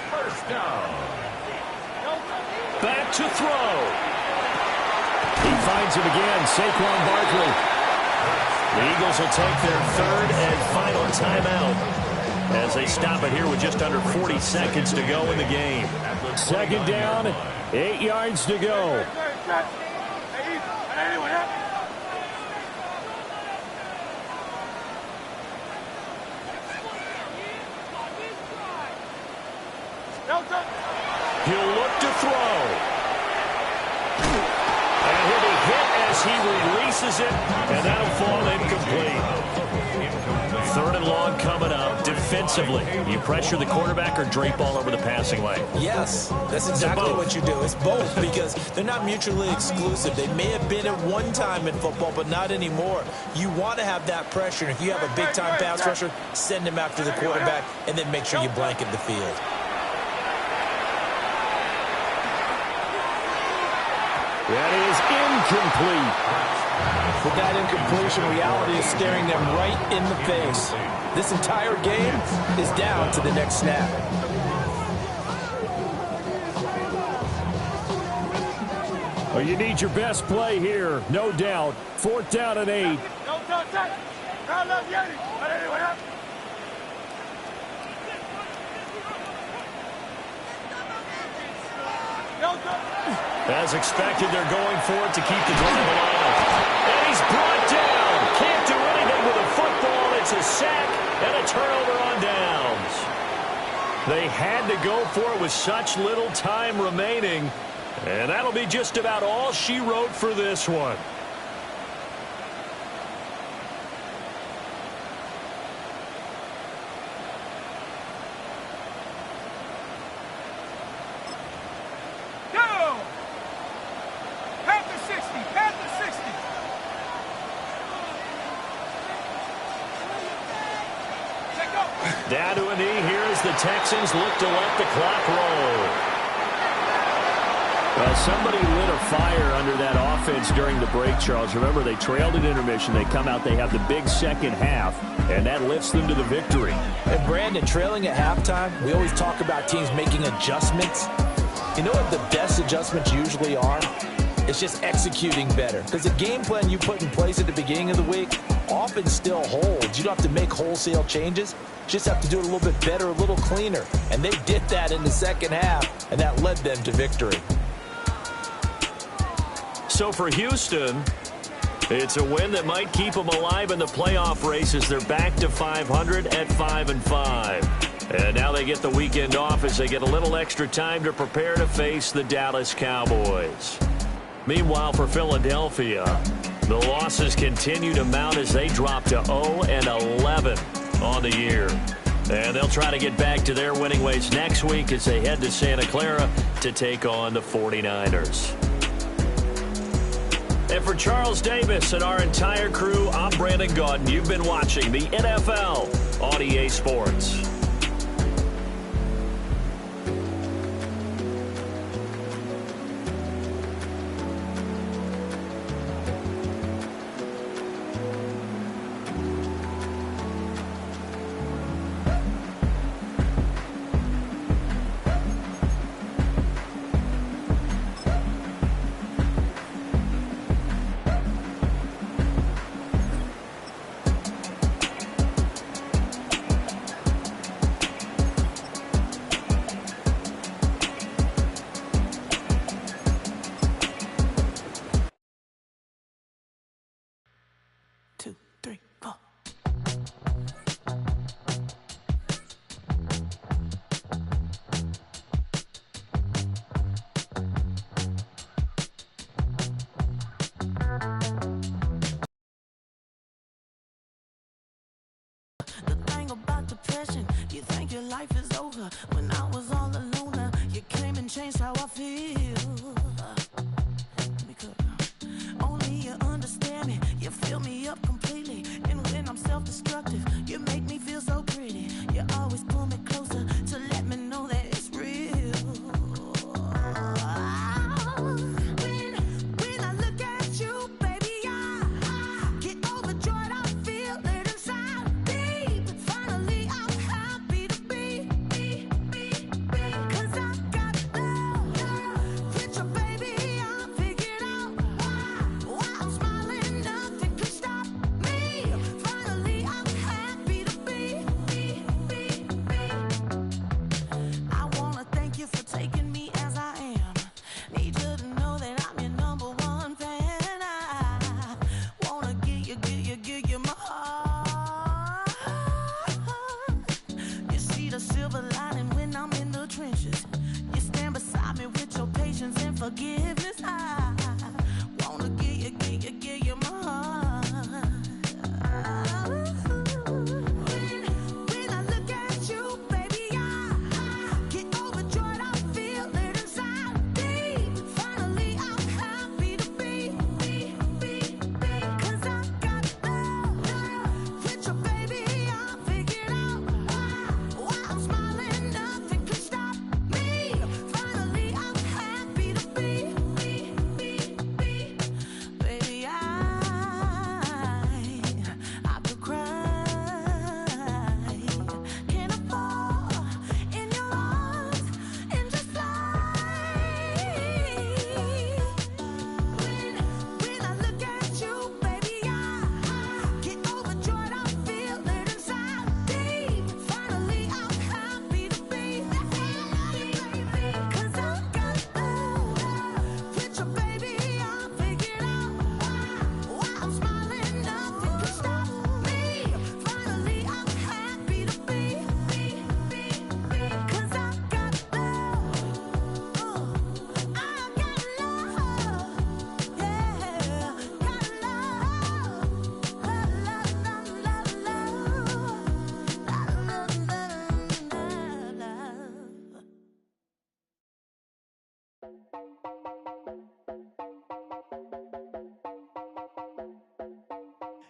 first down. Back to throw. He finds him again, Saquon Barkley. The Eagles will take their 3rd and final timeout as they stop it here with just under 40 seconds to go in the game. 2nd down, 8 yards to go. He'll look to as he releases it, and that'll fall incomplete. 3rd and long coming up. Defensively, you pressure the quarterback or drape all over the passing lane? Yes, that's exactly what you do. It's both, because they're not mutually exclusive. They may have been at one time in football, but not anymore. You want to have that pressure. And if you have a big-time pass rusher, send him after the quarterback, and then make sure you blanket the field. That is incomplete. With that incompletion, reality is staring them right in the face. This entire game is down to the next snap. Well, you need your best play here, no doubt. 4th down and 8. As expected, they're going for it to keep the drive alive. And he's brought down. Can't do anything with a football. It's a sack and a turnover on downs. They had to go for it with such little time remaining. And that'll be just about all she wrote for this one. Down to a knee here as the Texans look to let the clock roll. Well, somebody lit a fire under that offense during the break, Charles. Remember, they trailed at intermission. They come out, they have the big second half, and that lifts them to the victory. And Brandon, trailing at halftime, we always talk about teams making adjustments. You know what the best adjustments usually are? It's just executing better. Because the game plan you put in place at the beginning of the week often still holds. You don't have to make wholesale changes. Just have to do it a little bit better, a little cleaner. And they did that in the second half, and that led them to victory. So for Houston, it's a win that might keep them alive in the playoff race as they're back to 500 at 5-5. And now they get the weekend off as they get a little extra time to prepare to face the Dallas Cowboys. Meanwhile, for Philadelphia, the losses continue to mount as they drop to 0-11 on the year. And they'll try to get back to their winning ways next week as they head to Santa Clara to take on the 49ers. And for Charles Davis and our entire crew, I'm Brandon Gaudin. You've been watching the NFL on EA Sports. You think your life is over. When I was all alone, you came and changed how I feel. Only you understand me. You fill me up completely. And when I'm self-destructive, you make me feel so pretty. You always pull me closer to let me know that it's real. When I look at you, baby, I get overjoyed. I feel it inside me. Finally, I'm happy to be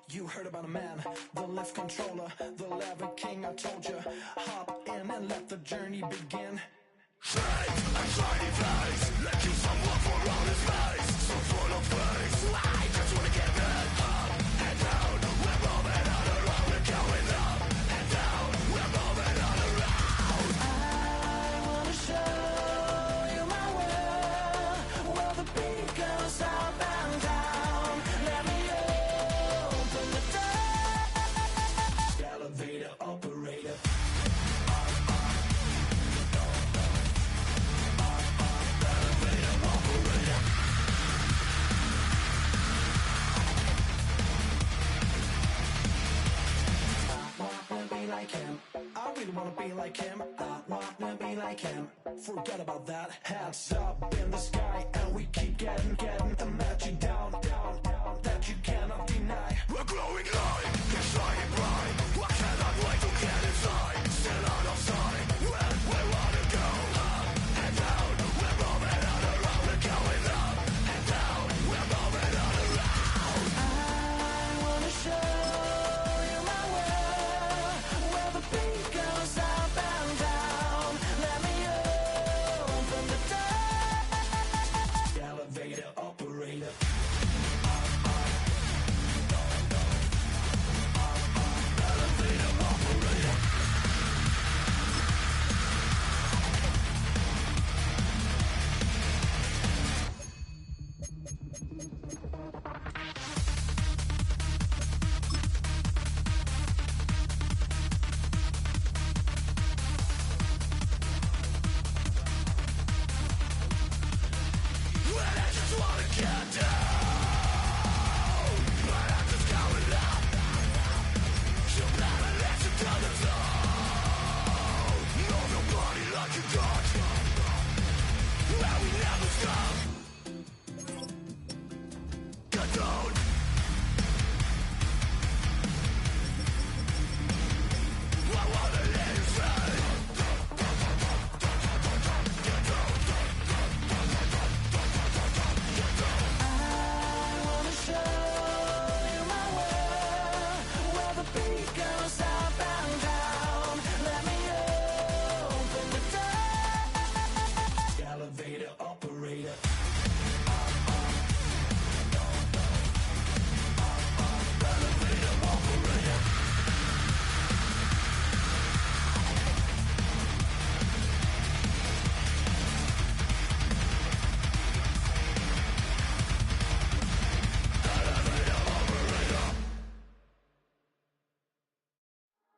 You heard about a man, the lift controller, the lever king. I told you, hop in and let the journey begin. Shake a shiny face, let you someone for all his face. So full of face, I just wanna get back up and down. We're moving on around, we're going up and down. We're moving on around. I wanna show you my world, where the beat goes up and down. Let me open the door. Elevator operator. Like him, I really wanna be like him. I wanna be like him. Forget about that. Hats up in the sky, and we keep getting the magic down, that you cannot deny. We're glowing light, we're shining bright. I cannot wait to get inside. Still out of sight, when we wanna go up and down. We're moving on around, we're going up and down. We're moving on around. I wanna show.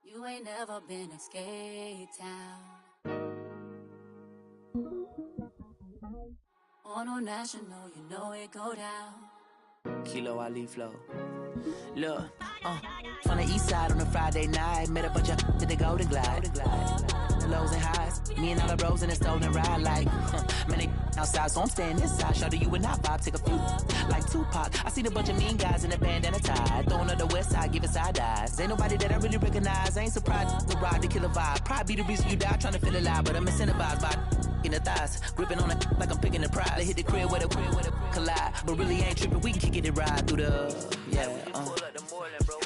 You ain't never been in Skate Town. On no national, you know it go down. Kilo Ali flow. Look, from the east side on a Friday night, met a bunch of to the Golden Glide. The lows and highs, me and all the bros in a stolen ride. Like, man, they outside, so I'm staying inside. Show you and I vibe, take a few like Tupac. I seen a bunch of mean guys in a bandana tie, throwing up the west side, giving side eyes. Ain't nobody that I really recognize. I ain't surprised to ride the killer vibe. Probably be the reason you die trying to feel alive, but I'm incentivized by in the thighs, gripping on it like I'm picking the prize. They hit the crib where the collide, but really ain't tripping. We can kick it ride through the Pull up the Moreland, bro.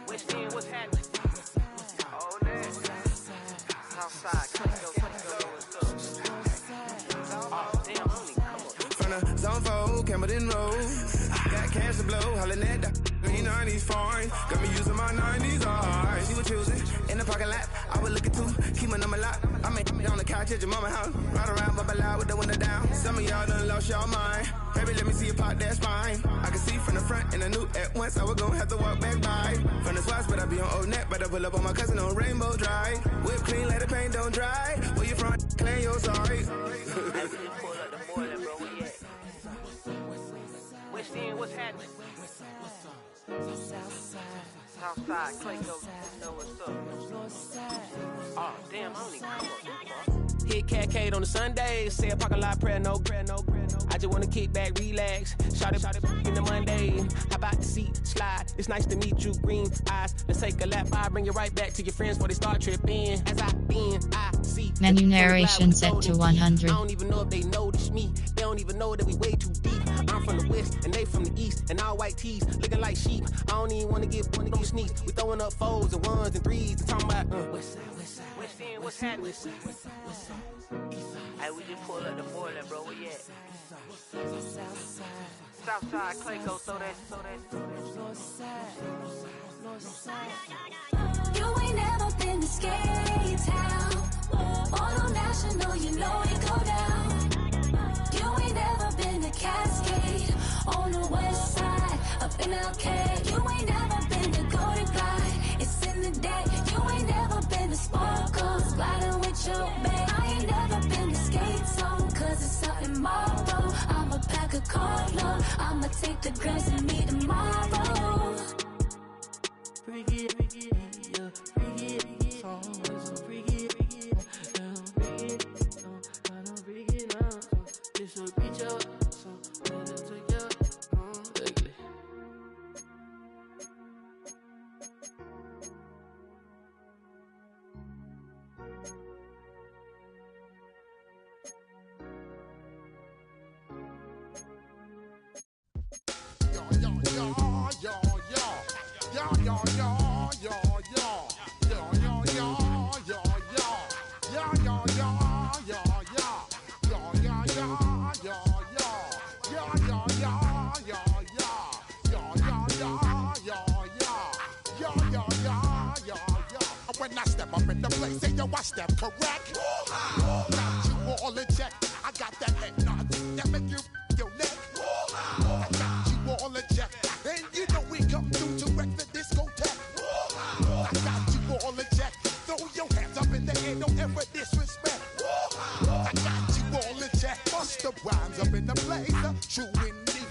West End, what's happening? Oh, man. Southside, from the zone 4, Campbellton Road. Got cash to blow, hollering at the green 90s foreign. Got me using my 90s eyes. She was choosing in the parking lot. I was looking too, keep my number locked. I made it on the couch at your mama house. Ride around, bubble loud with the window down. Some of y'all done lost y'all mind. Baby, let me see you pop that spine. I can see from the front and I knew at once I was gonna have to walk back by. From the spots, but I be on Old Neck. But I pull up on my cousin on Rainbow Drive. Whip clean, let the paint don't dry. Where you from? Claim your sorry. pull up the Moreland, bro. West End, what's happening? Southside, Clayco, know what's up. Oh, damn, I don't even come up. Hit Cat Cade on the Sunday. Say a parking lot prayer, no. I just wanna kick back, relax. Shot it in the Monday. How about the seat slide? It's nice to meet you, green eyes. Let's take a lap. I bring you right back to your friends before they start tripping. As I been, I see. Menu narration set to 100. I don't even know if they notice me. They don't even know that we way too deep. I'm from the West. west and they from the east, and all white tees looking like sheep. I don't even wanna get one of them sneaks. We throwing up fours and ones and threes and talking about west side, west side, west end, what's happening? West side, west side, west side, east side. Hey, we just pulled up the boiler, bro. Where you at? South side, Clayco, throw that. North side, north side. You ain't never been to Skate Town. Mono National, you know it go down. You ain't never been to Cascade on the west side up in Arcade. You ain't never been to Golden Glide. It's in the day. You ain't never been to Sparkles, gliding with your babe. I ain't never been to Skate Zone, cause it's out in Marlboro. I'ma pack a carload. I'ma take the grass and meet tomorrow. Freaky, yeah, freaky, song, so freaky, this will reach out, so let it take out, ugly. When I step up in the place, say yo, I step correct. Got you all in check. I got that head nod that make you your neck. I got you all in check, and you know we come through to wreck the discotheque. I got you all in check. Throw your hands up in the air, don't ever disrespect. I got you all in check. Bust the rhymes up in the place, true indeed.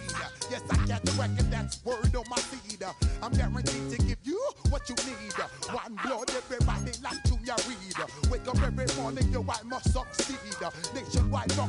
Yes, I got the record, that's word on my feed. I'm guaranteed to give you what you need. One blood, everybody like Junior Reed. Wake up every morning, yo, I must succeed. Nationwide rock.